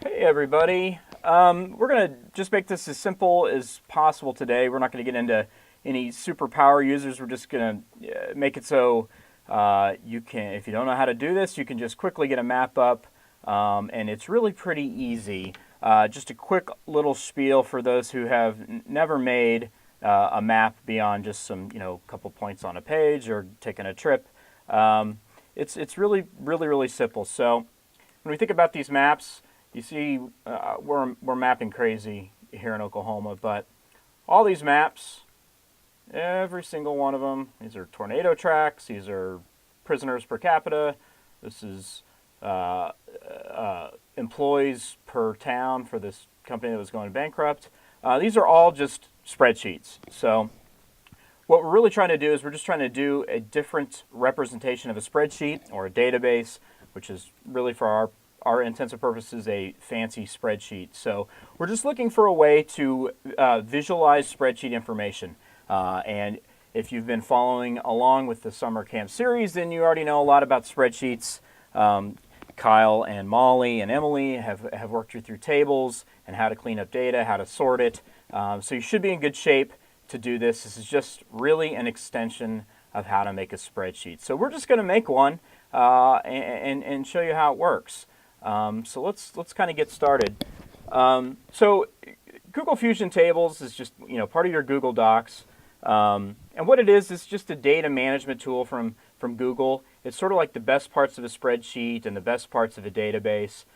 Hey everybody. We're going to just make this as simple as possible today. We're not going to get into any superpower users. We're just going to make it so you can, if you don't know how to do this, you can just quickly get a map up. And it's really pretty easy. Just a quick little spiel for those who have never made a map beyond just some, couple points on a page or taking a trip. It's really simple. So when we think about these maps, you see, we're mapping crazy here in Oklahoma, but all these maps, every single one of them, these are tornado tracks, these are prisoners per capita, this is employees per town for this company that was going bankrupt. These are all just spreadsheets. So what we're really trying to do is we're just trying to do a different representation of a spreadsheet or a database, which is really for our intents and purposes a fancy spreadsheet. So we're just looking for a way to visualize spreadsheet information. And if you've been following along with the summer camp series, then you already know a lot about spreadsheets. Kyle and Molly and Emily have worked you through tables and how to clean up data, how to sort it. So you should be in good shape to do this. This is just really an extension of how to make a spreadsheet. So we're just going to make one and show you how it works. So let's kind of get started. So Google Fusion Tables is just part of your Google Docs, and what it is just a data management tool from Google. It's sort of like the best parts of a spreadsheet and the best parts of a database.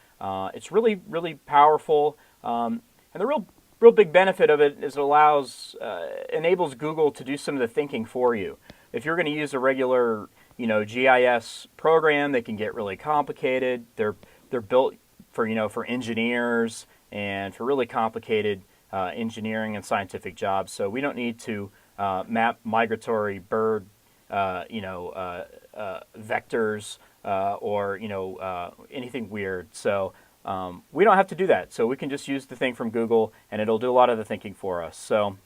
It's really powerful, and the real big benefit of it is it enables Google to do some of the thinking for you. If you're going to use a regular GIS program, they can get really complicated. They're built for engineers and for really complicated engineering and scientific jobs. So we don't need to map migratory bird vectors or anything weird. So we don't have to do that. So we can just use the thing from Google, and it'll do a lot of the thinking for us. So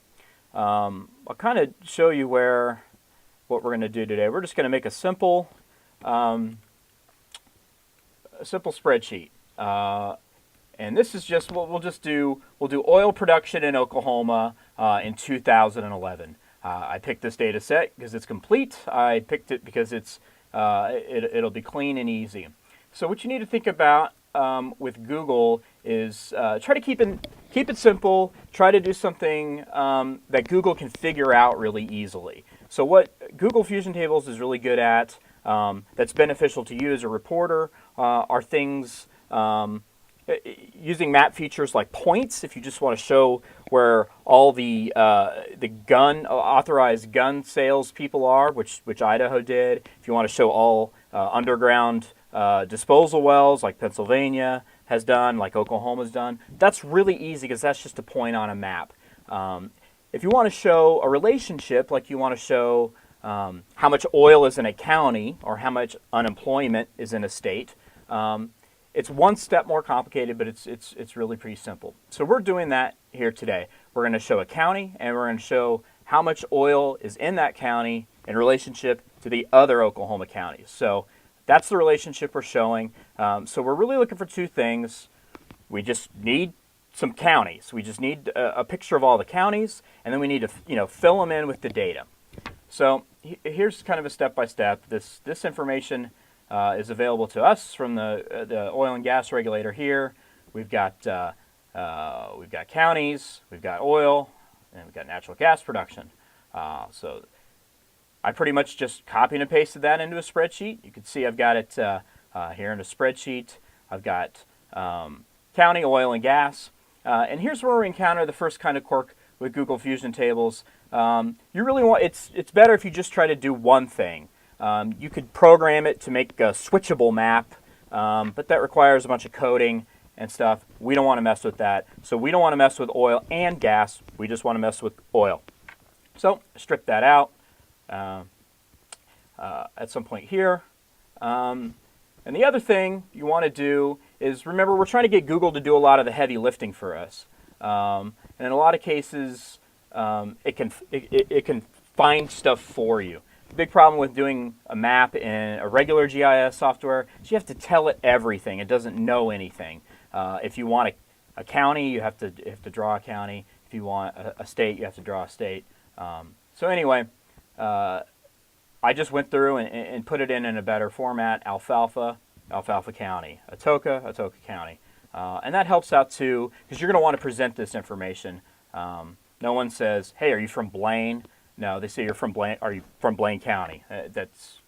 I'll kind of show you what we're going to do today. We're just going to make a simple spreadsheet, and this is just what we'll do. We'll do oil production in Oklahoma in 2011. I picked this data set because it's complete. I picked it because it'll be clean and easy. So what you need to think about with Google is try to keep it simple. Try to do something that Google can figure out really easily. So what Google Fusion Tables is really good at, that's beneficial to you as a reporter, are things using map features like points. If you just want to show where all the authorized gun sales people are, which Idaho did. If you want to show all underground disposal wells, like Pennsylvania has done, like Oklahoma's done, that's really easy because that's just a point on a map. If you want to show a relationship, like you want to show how much oil is in a county or how much unemployment is in a state, it's one step more complicated, but it's really pretty simple. So we're doing that here today. We're going to show a county, and we're going to show how much oil is in that county in relationship to the other Oklahoma counties. So that's the relationship we're showing. So we're really looking for two things. We just need some counties. We just need a picture of all the counties, and then we need to fill them in with the data. So here's kind of a step-by-step. This information is available to us from the oil and gas regulator here. We've got counties, we've got oil, and we've got natural gas production. So I pretty much just copied and pasted that into a spreadsheet. You can see I've got it here in a spreadsheet. I've got county, oil, and gas. And here's where we encounter the first kind of quirk with Google Fusion Tables. It's better if you just try to do one thing. You could program it to make a switchable map, but that requires a bunch of coding and stuff. We don't want to mess with that. So we don't want to mess with oil and gas. We just want to mess with oil. So strip that out at some point here. And the other thing you want to do is, remember, we're trying to get Google to do a lot of the heavy lifting for us. And in a lot of cases, it can find stuff for you. The big problem with doing a map in a regular GIS software is you have to tell it everything. It doesn't know anything. If you want a county, you have to draw a county. If you want a state, you have to draw a state. So anyway, I just went through and put it in a better format: Alfalfa, Alfalfa County; Atoka, Atoka County. And that helps out too, because you're going to want to present this information. No one says, "Hey, are you from Blaine?" No, they say you're from Blaine. Are you from Blaine County? That's,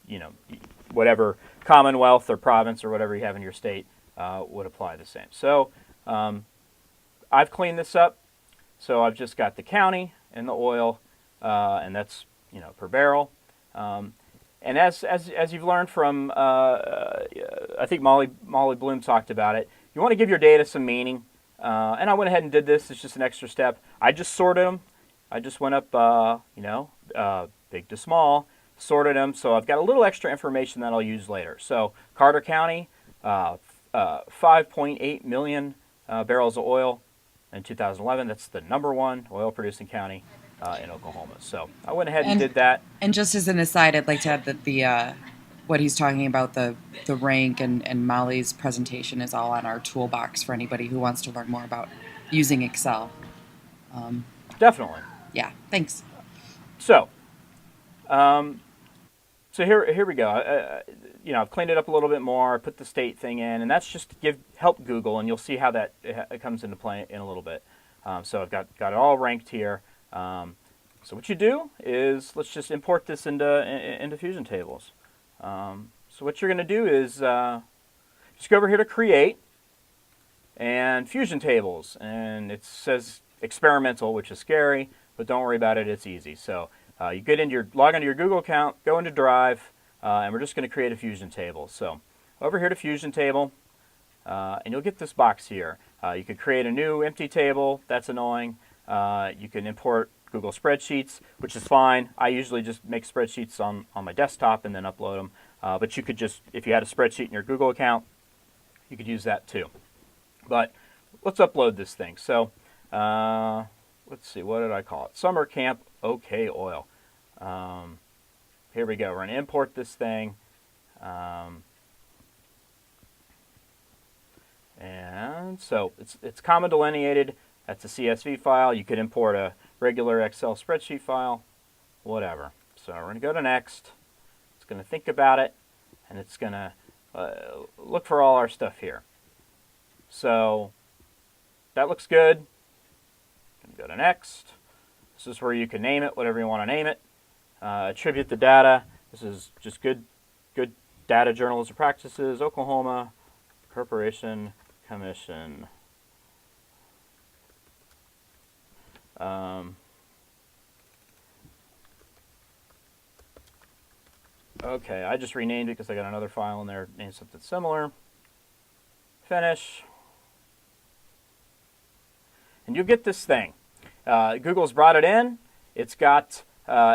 whatever Commonwealth or province or whatever you have in your state would apply the same. So I've cleaned this up. So I've just got the county and the oil, and that's per barrel. And as you've learned from, I think Molly Bloom talked about it, you want to give your data some meaning. And I went ahead and did this. It's just an extra step. I just sorted them. I just went up, big to small, sorted them. So I've got a little extra information that I'll use later. So Carter County, 5.8 million barrels of oil in 2011. That's the number one oil producing county in Oklahoma. So I went ahead and did that. And just as an aside, I'd like to add that the what he's talking about, the rank and Molly's presentation, is all on our toolbox for anybody who wants to learn more about using Excel. Definitely. Yeah, thanks. So, so here we go. I've cleaned it up a little bit more. I put the state thing in, and that's just to help Google, and you'll see how that it comes into play in a little bit. So I've got it all ranked here. So what you do is, let's just import this into Fusion Tables. So what you're going to do is just go over here to Create and Fusion Tables, and it says experimental, which is scary, but don't worry about it. It's easy. So you log into your Google account, go into Drive, and we're just going to create a Fusion Table. So over here to Fusion Table, and you'll get this box here. You could create a new empty table. That's annoying. You can import Google Spreadsheets, which is fine. I usually just make spreadsheets on my desktop and then upload them. But you could just, if you had a spreadsheet in your Google account, you could use that too. But let's upload this thing. So let's see, what did I call it? Summer Camp OK Oil. Here we go. We're going to import this thing. And so it's comma delineated. That's a CSV file. You could import a regular Excel spreadsheet file, whatever. So we're going to go to Next. It's going to think about it, and it's going to look for all our stuff here. So that looks good. Go to Next. This is where you can name it, whatever you want to name it. Attribute the data. This is just good data journalism practices. Oklahoma Corporation Commission. Okay, I just renamed it because I got another file in there named something similar. Finish. And you get this thing. Google's brought it in. It's got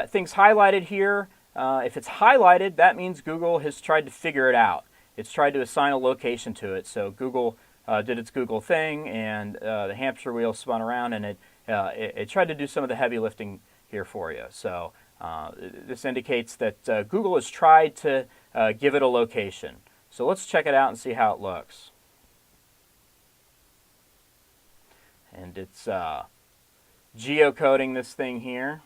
things highlighted here. If it's highlighted, that means Google has tried to figure it out. It's tried to assign a location to it. So Google did its Google thing, and the hamster wheel spun around, and it tried to do some of the heavy lifting here for you. So this indicates that Google has tried to give it a location. So let's check it out and see how it looks. And it's geocoding this thing here.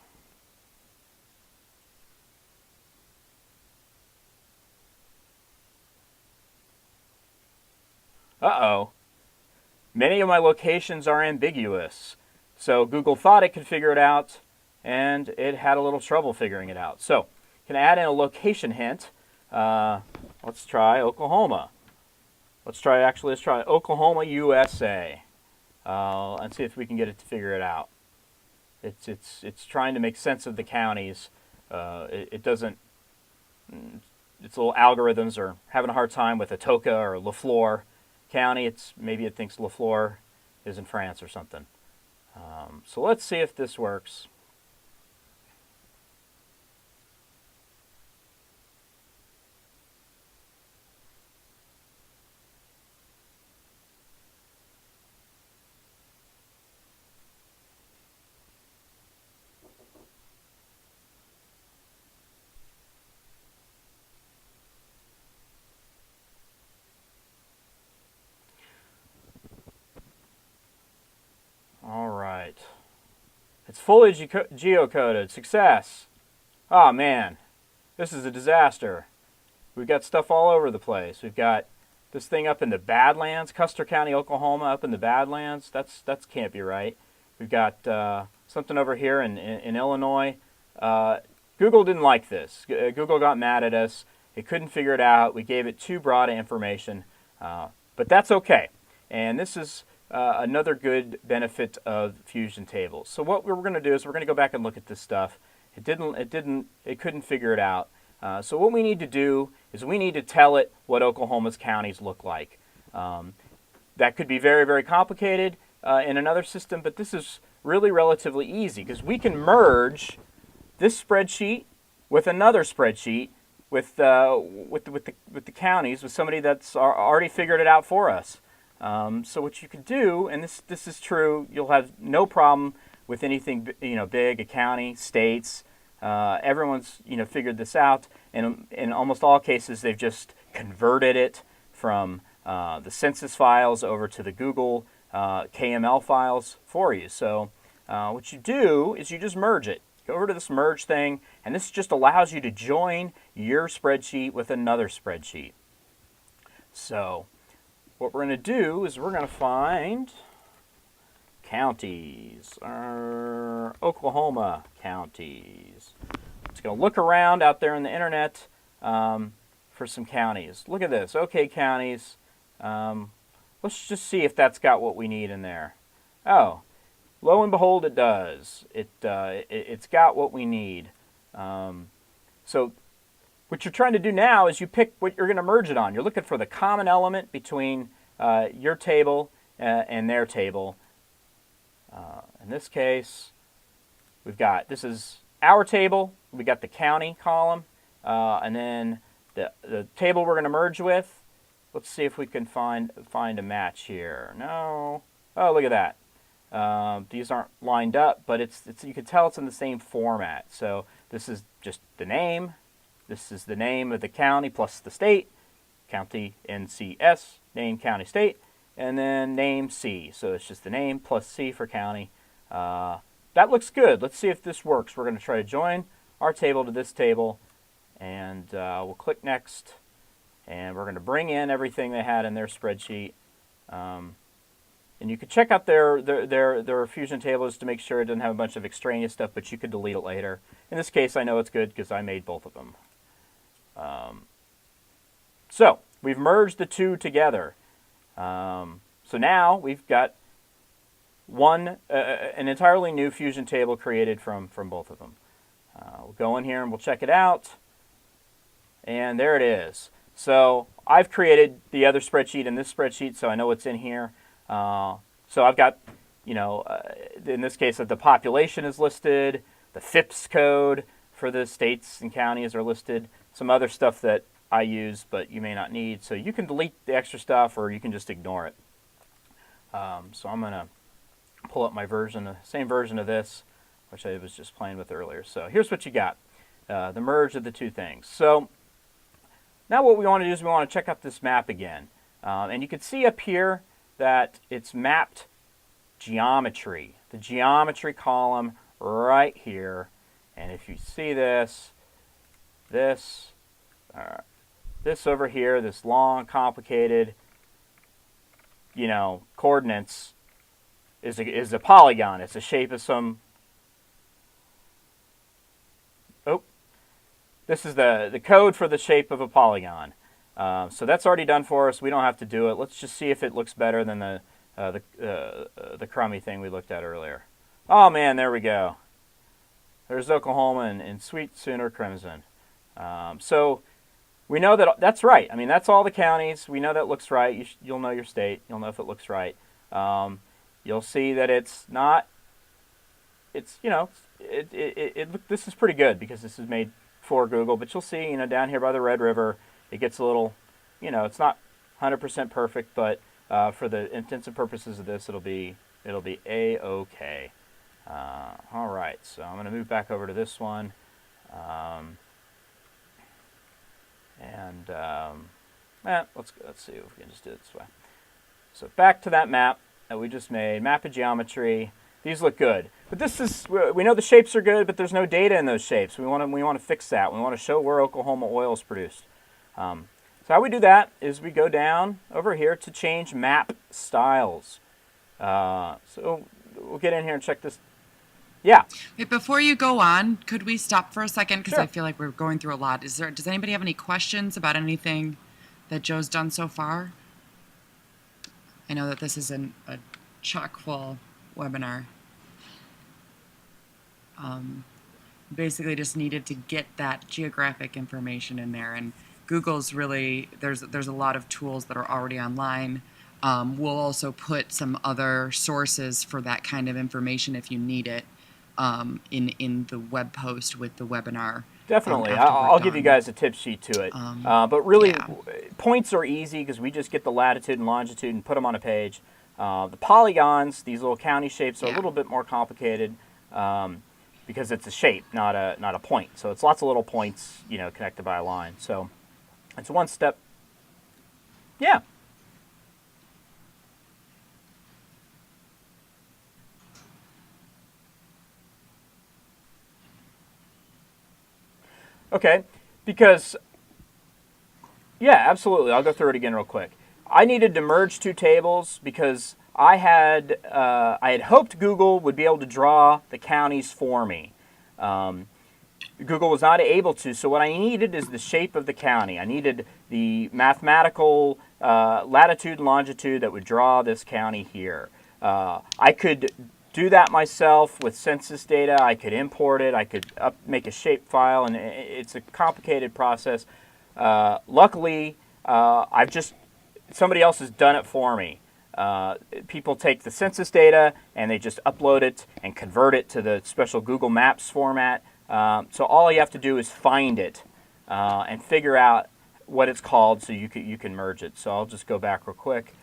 Uh-oh. Many of my locations are ambiguous. So Google thought it could figure it out, and it had a little trouble figuring it out. So can add in a location hint. Let's try Oklahoma. Let's try Oklahoma, USA. And see if we can get it to figure it out. It's trying to make sense of the counties. It doesn't. Its little algorithms are having a hard time with Atoka or LaFleur County. Maybe it thinks LaFleur is in France or something. So let's see if this works. It's fully geocoded. Success. Oh man, this is a disaster. We've got stuff all over the place. We've got this thing up in the Badlands, Custer County, Oklahoma, up in the Badlands. That's can't be right. We've got something over here in Illinois. Google didn't like this. Google got mad at us. It couldn't figure it out. We gave it too broad information, but that's okay. And this is another good benefit of Fusion tables. So what we're going to do is we're going to go back and look at this stuff. It couldn't figure it out. So what we need to do is we need to tell it what Oklahoma's counties look like. That could be very, very complicated in another system, but this is really relatively easy because we can merge this spreadsheet with another spreadsheet with the counties, with somebody that's already figured it out for us. So what you could do, and this is true, you'll have no problem with anything big, a county, states. Everyone's figured this out, and in almost all cases they've just converted it from the census files over to the Google KML files for you. So what you do is you just merge it. Go over to this merge thing, and this just allows you to join your spreadsheet with another spreadsheet. So what we're going to do is we're going to find counties, Oklahoma counties. Let's go look around out there on the internet for some counties. Look at this, OK counties. Let's just see if that's got what we need in there. Oh, lo and behold, it does. It's got what we need. So what you're trying to do now is you pick what you're going to merge it on. You're looking for the common element between your table and their table. In this case, this is our table. We got the county column, and then the table we're going to merge with. Let's see if we can find a match here. No. Oh, look at that. These aren't lined up, but you can tell it's in the same format. So this is just the name. This is the name of the county plus the state. County NCS, name, county, state, and then name C. So it's just the name plus C for county. That looks good. Let's see if this works. We're going to try to join our table to this table, and we'll click next, and we're going to bring in everything they had in their spreadsheet. And you could check out their Fusion tables to make sure it doesn't have a bunch of extraneous stuff, but you could delete it later. In this case, I know it's good because I made both of them. So we've merged the two together. So now we've got an entirely new Fusion table created from both of them. We'll go in here and we'll check it out. And there it is. So I've created the other spreadsheet in this spreadsheet, so I know what's in here. So I've got, in this case, the population is listed, the FIPS code for the states and counties are listed, some other stuff that I use but you may not need. So you can delete the extra stuff or you can just ignore it. So I'm going to pull up my same version of this, which I was just playing with earlier. So here's what you got, the merge of the two things. So now what we want to do is we want to check out this map again. And you can see up here that it's mapped geometry, the geometry column right here. And if you see this over here, this long, complicated, coordinates is a polygon. It's the shape of some. Oh, this is the code for the shape of a polygon. So that's already done for us. We don't have to do it. Let's just see if it looks better than the crummy thing we looked at earlier. Oh man, there we go. There's Oklahoma in sweet Sooner Crimson. So we know that's right. I mean, that's all the counties. We know that looks right. You'll know your state. You'll know if it looks right. You'll see that it's not. It's this is pretty good because this is made for Google. But you'll see, down here by the Red River, it gets a little, it's not 100% perfect, but for the intents and purposes of this, it'll be A-OK. All right, so I'm going to move back over to this one. Let's see if we can just do it this way. So back to that map that we just made, map of geometry. These look good. But this is, we know the shapes are good, but there's no data in those shapes. We want to fix that. We want to show where Oklahoma oil is produced. So how we do that is we go down over here to change map styles. So we'll get in here and check this. Yeah. Wait, before you go on, could we stop for a second? Because Sure. I feel like we're going through a lot. Does anybody have any questions about anything that Joe's done so far? I know that this is a chock full webinar. Basically just needed to get that geographic information in there, and Google's really, there's a lot of tools that are already online. We'll also put some other sources for that kind of information if you need it in the web post with the webinar. Definitely. After we're I'll give you done. guys a tip sheet to it. But really, yeah. points are easy because we just get the latitude and longitude and put them on a page. The polygons, these little county shapes, are a Yeah. little bit more complicated because it's a shape, not a point. So it's lots of little points, connected by a line. So it's one step. Yeah. Okay, because, yeah, absolutely. I'll go through it again real quick. I needed to merge two tables because I had hoped Google would be able to draw the counties for me. Google was not able to, so what I needed is the shape of the county. I needed the mathematical latitude and longitude that would draw this county here. I could do that myself with census data. I could import it. I could make a shape file, and it's a complicated process. Luckily, somebody else has done it for me. People take the census data and they just upload it and convert it to the special Google Maps format. So all you have to do is find it and figure out what it's called so you can merge it. So I'll just go back real quick.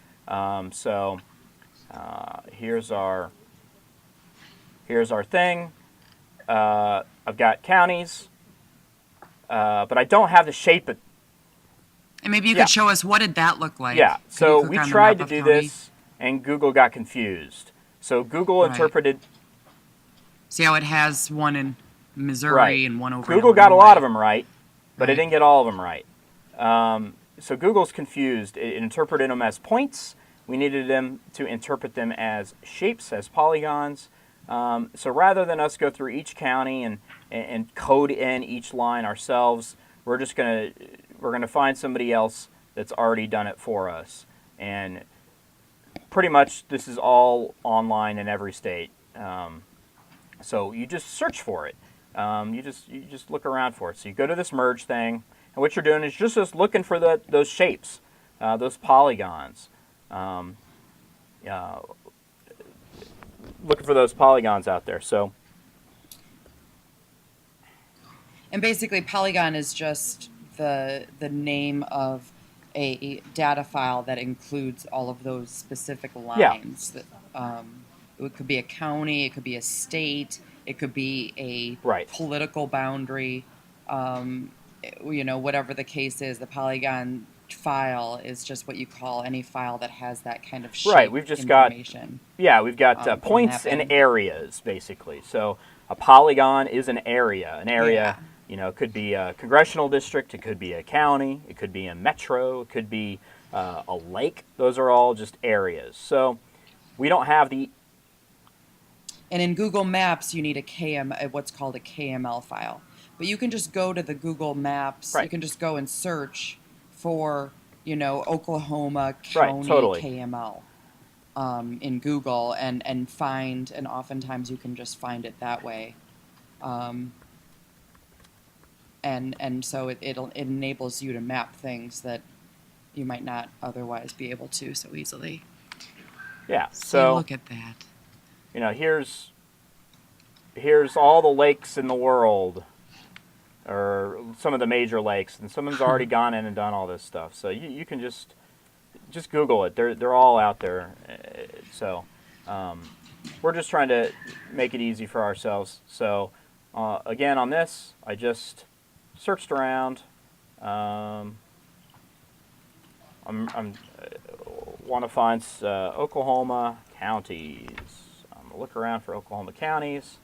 Here's our thing. I've got counties, but I don't have the shape of. And maybe you could show us what did that look like? Yeah, Could so you we click on the tried to map of do county? this, and Google got confused. So Google Right. interpreted. See how it has one in Missouri Right. and one over Google in got a lot Illinois. of them right, but it Right. didn't get all of them right. So Google's confused. It interpreted them as points. We needed them to interpret them as shapes, as polygons. So rather than us go through each county and code in each line ourselves, we're gonna find somebody else that's already done it for us. And pretty much this is all online in every state. So you just search for it. You just look around for it. So you go to this merge thing, and what you're doing is just looking for those shapes, those polygons. Looking for those polygons out there. So, And basically, polygon is just the name of a data file that includes all of those specific lines. That, it could be a county, it could be a state, it could be a Right. political boundary. Whatever the case is, the polygon file is just what you call any file that has that kind of shape right, we've just got information. we've got for points and mapping. areas basically. So a polygon is an area. An area, it could be a congressional district, it could be a county, it could be a metro, it could be a lake. Those are all just areas. So we don't have the. And in Google Maps, you need what's called a KML file. But you can just go to the Google Maps. Right. You can just go and search for, Oklahoma Right, County totally. KML in Google and find, and oftentimes you can just find it that way. And so it enables you to map things that you might not otherwise be able to so easily. Yeah. So So look at that. here's all the lakes in the world, or some of the major lakes, and someone's already gone in and done all this stuff. So you can just Google it. They're all out there. So we're just trying to make it easy for ourselves. So again, on this, I just searched around. I'm want to find Oklahoma counties. I'm look around for Oklahoma counties.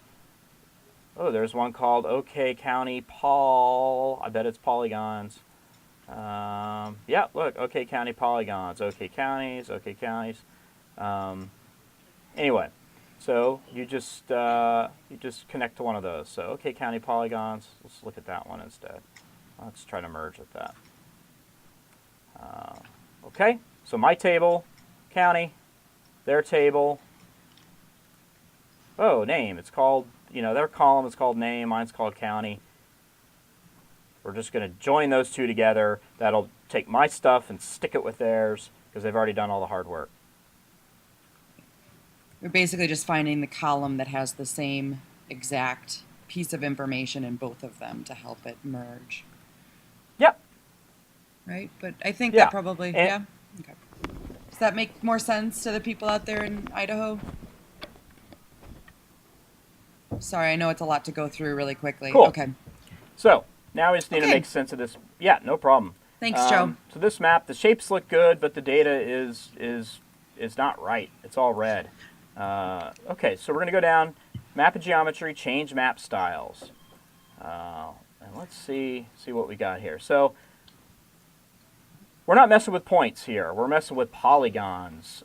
Oh, there's one called OK County Paul. I bet it's polygons. Yeah, look, OK County polygons, OK counties, OK counties. Anyway, so you just connect to one of those. So OK County polygons. Let's look at that one instead. Let's try to merge with that. Okay, so my table, county, their table. Oh, name. It's called, their column is called name. Mine's called county. We're just going to join those two together. That'll take my stuff and stick it with theirs because they've already done all the hard work. We're basically just finding the column that has the same exact piece of information in both of them to help it merge. Yep. Right? But I think Yeah. that probably, And- yeah. Okay. Does that make more sense to the people out there in Idaho? Sorry, I know it's a lot to go through really quickly. Cool. Okay. So now we just need to Okay. make sense of this. Yeah, no problem. Thanks, Joe. So this map, the shapes look good, but the data is not right. It's all red. Okay, so we're going to go down, map of geometry, change map styles. And let's see what we got here. So we're not messing with points here. We're messing with polygons.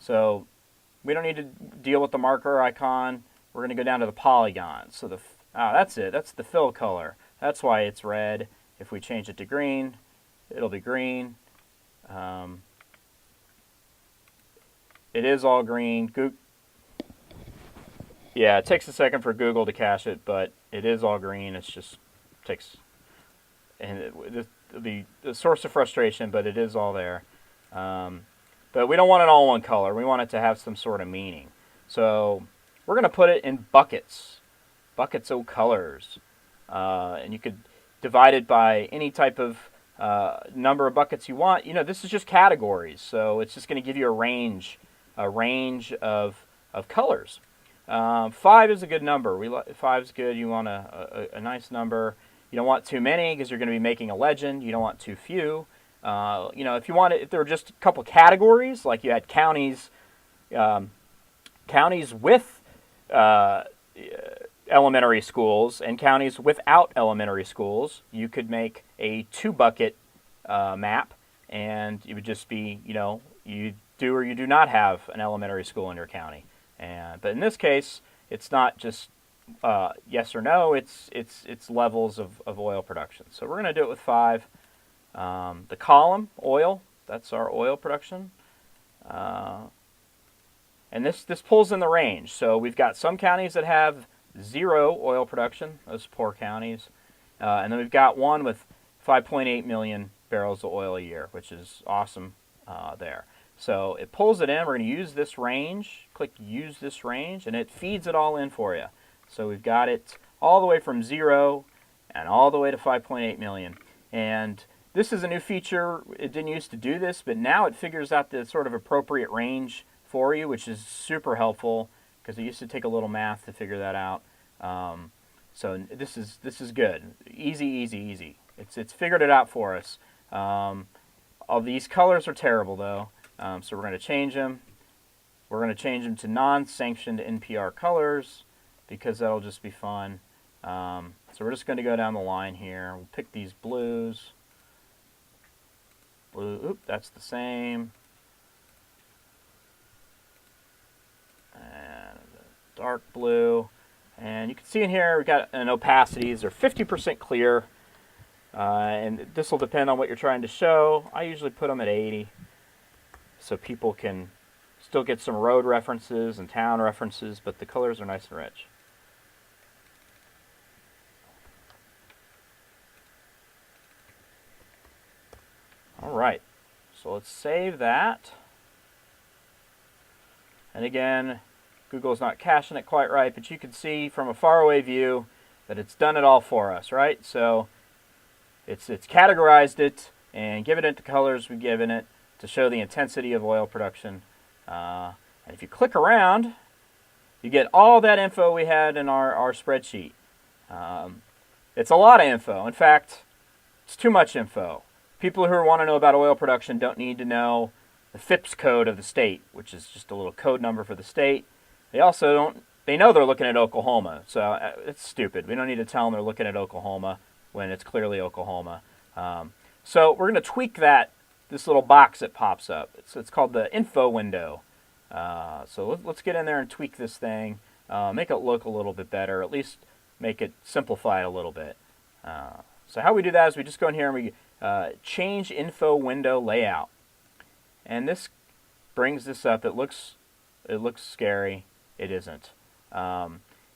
So we don't need to deal with the marker icon. We're going to go down to the polygons. So that's it. That's the fill color. That's why it's red. If we change it to green, it'll be green. It is all green. Yeah, it takes a second for Google to cache it, but it is all green. It's just takes, and the source of frustration, but it is all there. But we don't want it all one color. We want it to have some sort of meaning. So we're going to put it in buckets. Buckets of colors. And you could divide it by any type of number of buckets you want. This is just categories. So it's just going to give you a range of colors. 5 is a good number. 5 is good. You want a nice number. You don't want too many because you're going to be making a legend. You don't want too few. If there were just a couple categories, like you had counties with elementary schools and counties without elementary schools, you could make a 2-bucket map, and it would just be, you do or you do not have an elementary school in your county. But in this case, it's not just yes or no. It's levels of oil production. So we're going to do it with 5. The column, oil, that's our oil production. And this pulls in the range. So we've got some counties that have 0 oil production, those poor counties. And then we've got one with 5.8 million barrels of oil a year, which is awesome there. So it pulls it in. We're going to use this range. Click Use This Range, and it feeds it all in for you. So we've got it all the way from 0 and all the way to 5.8 million. And this is a new feature. It didn't used to do this, but now it figures out the sort of appropriate range for you, which is super helpful because it used to take a little math to figure that out. So this is good. Easy. It's figured it out for us. All these colors are terrible though, so we're going to change them. We're going to change them to non-sanctioned NPR colors because that'll just be fun. So we're just going to go down the line here. We'll pick these blues. Blue, that's the same. And dark blue. And you can see in here we've got an opacities. They're 50% clear. And this will depend on what you're trying to show. I usually put them at 80 so people can still get some road references and town references, but the colors are nice and rich. All right, so let's save that. And again, Google's not caching it quite right, but you can see from a faraway view that it's done it all for us, right? So it's categorized it and given it the colors we've given it to show the intensity of oil production. And if you click around, you get all that info we had in our spreadsheet. It's a lot of info. In fact, it's too much info. People who want to know about oil production don't need to know the FIPS code of the state, which is just a little code number for the state. They know they're looking at Oklahoma, so it's stupid. We don't need to tell them they're looking at Oklahoma when it's clearly Oklahoma. So we're going to tweak this little box that pops up. It's called the info window. So let's get in there and tweak this thing, make it look a little bit better, at least make it simplify it a little bit. So how we do that is we just go in here and we change info window layout. And this brings this up. It looks scary. It isn't.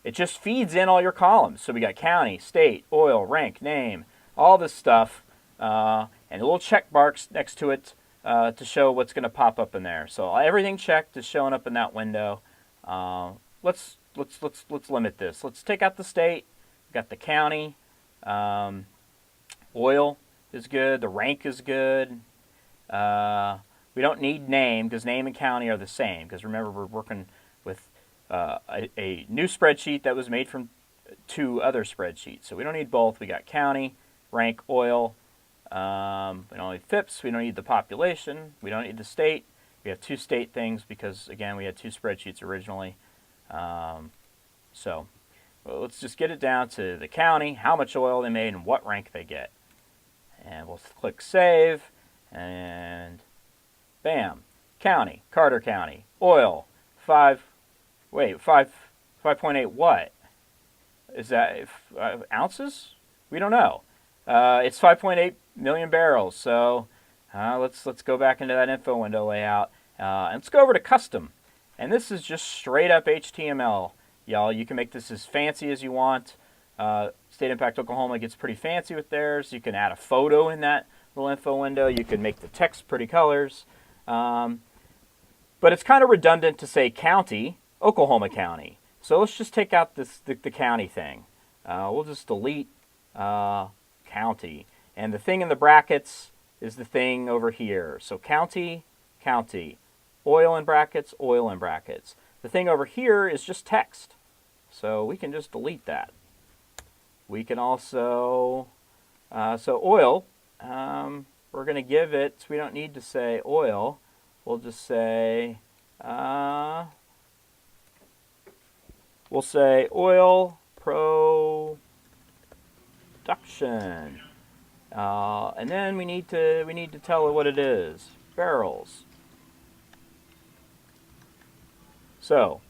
It just feeds in all your columns. So we got county, state, oil, rank, name, all this stuff, and a little check marks next to it to show what's going to pop up in there. So everything checked is showing up in that window. Let's limit this. Let's take out the state. We got the county. Oil is good. The rank is good. We don't need name because name and county are the same. Because remember, we're working with a new spreadsheet that was made from 2 other spreadsheets. So we don't need both. We got county, rank, oil. We don't need FIPS. We don't need the population. We don't need the state. We have 2 state things because, again, we had 2 spreadsheets originally. So let's just get it down to the county, how much oil they made, and what rank they get. And we'll click Save, and bam, county, Carter County, oil, 5.8 what? Is that ounces? We don't know. It's 5.8 million barrels. So let's go back into that info window layout, and let's go over to custom. And this is just straight up HTML, y'all. You can make this as fancy as you want. StateImpact Oklahoma gets pretty fancy with theirs. You can add a photo in that little info window. You can make the text pretty colors. But it's kind of redundant to say county, Oklahoma County. So let's just take out the county thing. We'll just delete county. And the thing in the brackets is the thing over here. So county, county. Oil in brackets, oil in brackets. The thing over here is just text. So we can just delete that. We can also, so oil, we're going to give it, we don't need to say oil. We'll just say, we'll say oil production. And then we need to tell it what it is. Barrels. So,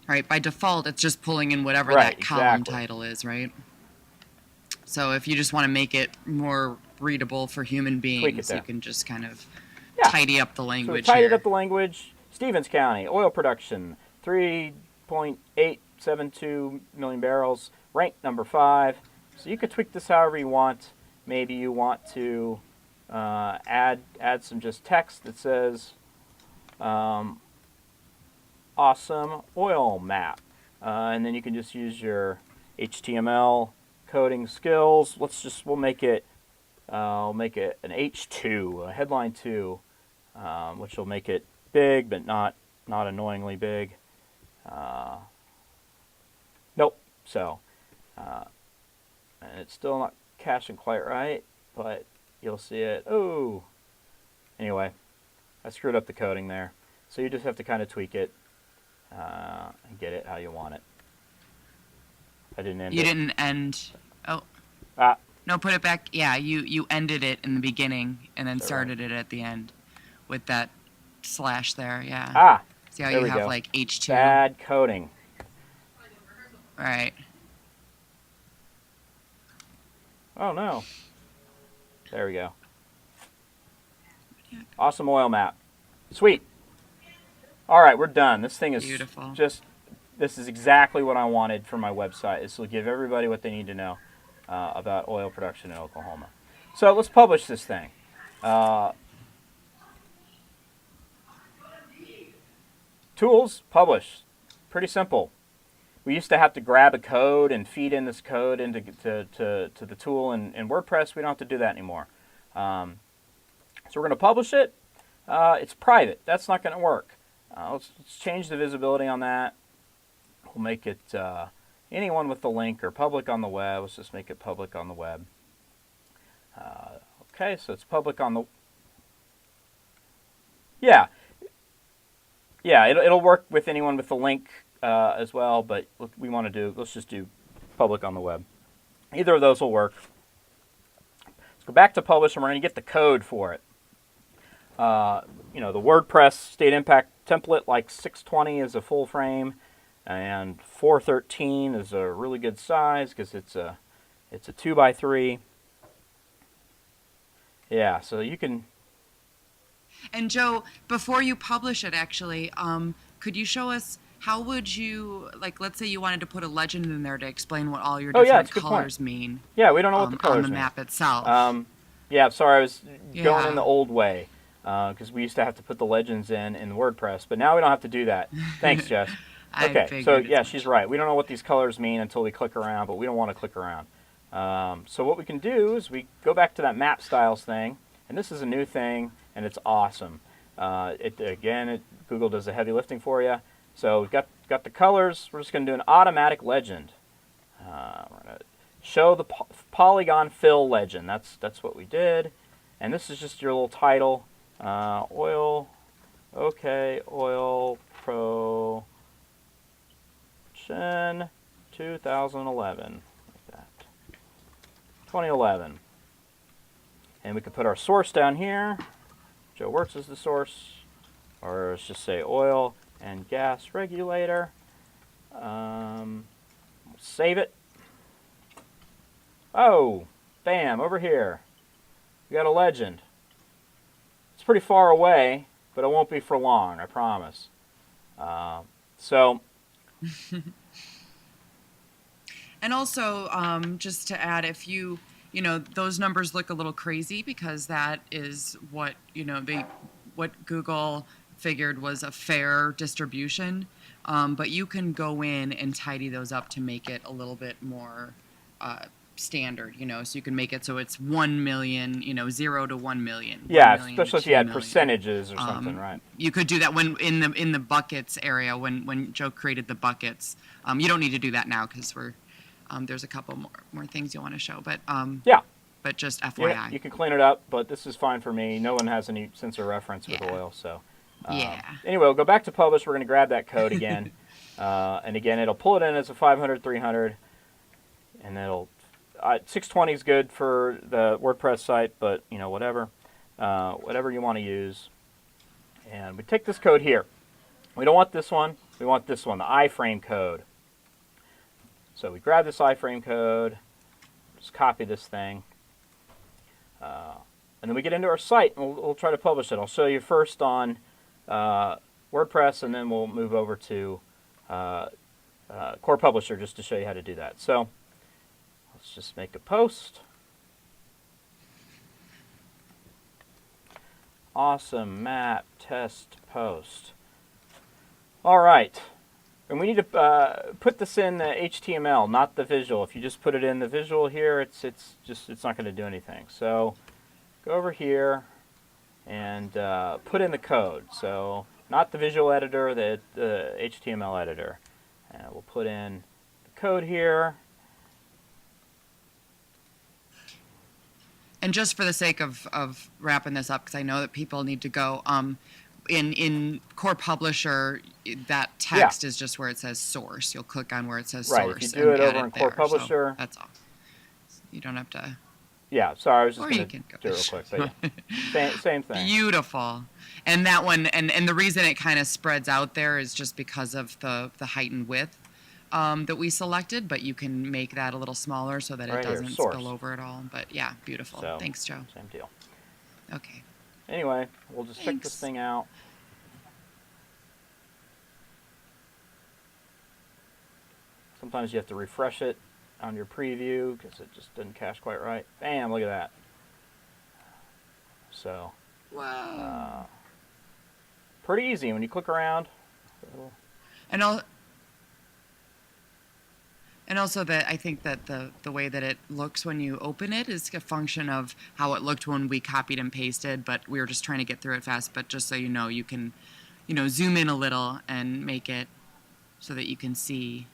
Right, by default, it's just pulling in whatever right, that column exactly. title is, right? So if you just want to make it more readable for human beings, you can just kind of tidy up the language so we tidied here. up the language. Stevens County, oil production, 3.872 million barrels, rank number 5. So you could tweak this however you want. Maybe you want to add some just text that says awesome oil map. And then you can just use your HTML coding skills. We'll make it an H2, a headline 2, which will make it big, but not annoyingly big. Nope. So, and it's still not caching quite right, but you'll see it. Oh, anyway, I screwed up the coding there. So you just have to kind of tweak it and get it how you want it. I didn't end it. You didn't end. Oh. No, put it back. Yeah, you ended it in the beginning and then started it at the end with that slash there. Yeah. See how you have like H2? Bad coding. Right. Oh no. There we go. Awesome oil map. Sweet. All right, we're done. This thing is beautiful. This is exactly what I wanted for my website. This will give everybody what they need to know about oil production in Oklahoma. So let's publish this thing. Tools, publish. Pretty simple. We used to have to grab a code and feed in this code into to the tool in WordPress. We don't have to do that anymore. So we're going to publish it. It's private. That's not going to work. Let's change the visibility on that. We'll make it anyone with the link or public on the web. Let's just make it public on the web. Okay, so it's public on the... Yeah. Yeah, it'll work with anyone with the link as well, but we want to let's just do public on the web. Either of those will work. Let's go back to publish, and we're going to get the code for it. The WordPress State Impact template, like 620 is a full frame, and 413 is a really good size because it's a 2x3. Yeah, so you can. And Joe, before you publish it, actually, could you show us how would you, like, let's say you wanted to put a legend in there to explain what all your different colors mean. Yeah, we don't know what the colors on the mean. map itself. Yeah, sorry, I was going Yeah. in the old way because we used to have to put the legends in WordPress, but now we don't have to do that. Thanks, Jess. Okay, so yeah, she's right. We don't know what these colors mean until we click around, but we don't want to click around. So what we can do is we go back to that map styles thing, and this is a new thing, and it's awesome. Google does the heavy lifting for you. So we've got the colors. We're just going to do an automatic legend. We're going to show the polygon fill legend. That's what we did, and this is just your little title. Oil Pro 2011, like that. 2011. And we could put our source down here. Joe Wertz is the source. Or let's just say oil and gas regulator. Save it. Oh, bam, over here. We got a legend. It's pretty far away, but it won't be for long, I promise. And also, just to add, if those numbers look a little crazy because that is what, what Google figured was a fair distribution. But you can go in and tidy those up to make it a little bit more standard, so you can make it so it's 1 million, 0 to 1 million. Yeah, 1 million especially if you had percentages or something, right? You could do that when in the buckets area when Joe created the buckets. You don't need to do that now because there's a couple more things you want to show, but yeah. But just FYI. Yeah, you can clean it up, but this is fine for me. No one has any sensor reference with oil, so. Yeah. Anyway, we'll go back to publish. We're going to grab that code again. And again, it'll pull it in as a 500, 300. And it'll... 620 is good for the WordPress site, but, whatever. Whatever you want to use. And we take this code here. We don't want this one. We want this one, the iframe code. So we grab this iframe code. Just copy this thing. And then we get into our site, and we'll try to publish it. I'll show you first on WordPress, and then we'll move over to Core Publisher just to show you how to do that. So let's just make a post. Awesome map test post. All right. And we need to put this in the HTML, not the visual. If you just put it in the visual here, it's not going to do anything. So go over here and put in the code. So not the visual editor, the HTML editor. And we'll put in the code here. And just for the sake of wrapping this up, because I know that people need to go, in Core Publisher, that text is just where it says source. You'll click on where it says source. Right, if you do it over in Core Publisher. So that's all. You don't have to. Yeah, sorry, I was just going to do it real quick. But yeah, same thing. Beautiful. And that one, and the reason it kind of spreads out there is just because of the height and width that we selected, but you can make that a little smaller so that it doesn't spill over at all. But yeah, beautiful. So, thanks, Joe. Same deal. Okay. Anyway, we'll just check this thing out. Sometimes you have to refresh it on your preview because it just didn't cache quite right. Bam, look at that. So, wow. Pretty easy when you click around. And also that I think that the way that it looks when you open it is a function of how it looked when we copied and pasted, but we were just trying to get through it fast. But just so you know, you can, zoom in a little and make it so that you can see,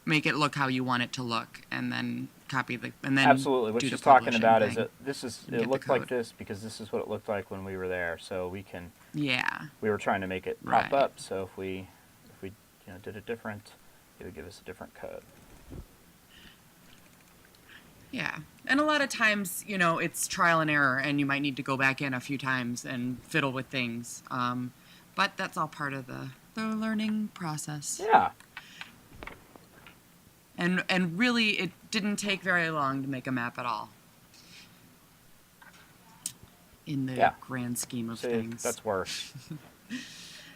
make it look how you want it to look, and then copy the and then Absolutely. What do the she's talking publishing about is thing. that this is and it get the looked like code. this because this is what it looked like when we were there. So Yeah. we were trying to make it pop Right. up. So if we did it different, it would give us a different code. Yeah. And a lot of times, it's trial and error, and you might need to go back in a few times and fiddle with things. But that's all part of the learning process. Yeah. And really, it didn't take very long to make a map at all. In the grand scheme of things. That's worse.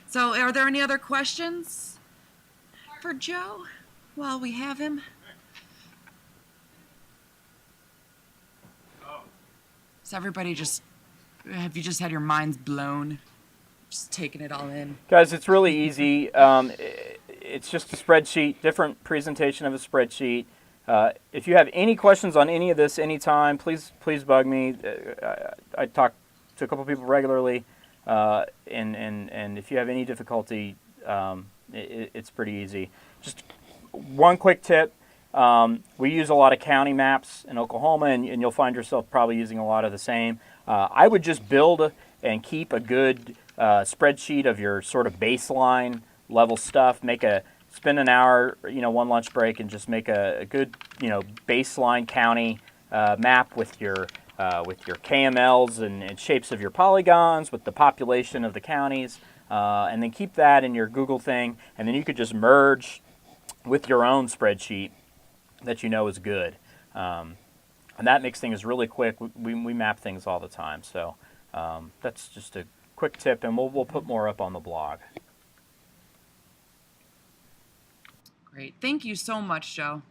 So, are there any other questions for Joe while we have him? So everybody have you just had your minds blown, just taking it all in? Guys, it's really easy. It's just a spreadsheet, different presentation of a spreadsheet. If you have any questions on any of this anytime, please bug me. I talk to a couple people regularly, and if you have any difficulty, it's pretty easy. Just one quick tip. We use a lot of county maps in Oklahoma, and you'll find yourself probably using a lot of the same. I would just build and keep a good spreadsheet of your sort of baseline level stuff. Spend an hour, one lunch break, and just make a good, baseline county map with your KMLs and shapes of your polygons, with the population of the counties, and then keep that in your Google thing, and then you could just merge with your own spreadsheet that you know is good. And that makes things really quick. We map things all the time. So that's just a quick tip, and we'll put more up on the blog. Great. Thank you so much, Joe.